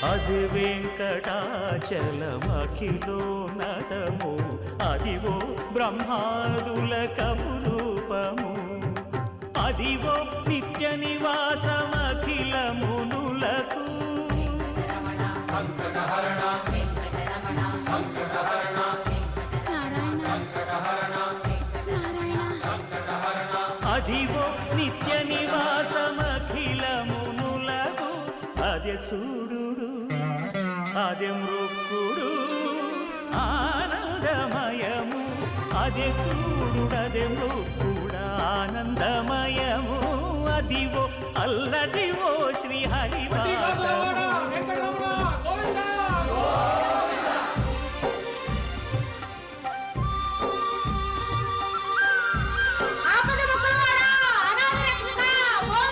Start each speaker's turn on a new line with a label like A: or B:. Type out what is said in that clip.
A: అది వెంకటాచలమఖిలో నటము అదివో బ్రహ్మాదుల కపురూపము అదివో నిత్య నివాసమఖిల మునులకు
B: సంకటహరణ సంకటహరణ సంకటహరణ సంకటహరణ
A: అదివో నిత్య నివాసమఖిల మునులకు అదే చూడు అదే మృక్కుడు ఆనందమయము అదే చూడుడదే మృక్కుడ ఆనందమయము అదివో అల్లదివో శ్రీ హరివాసము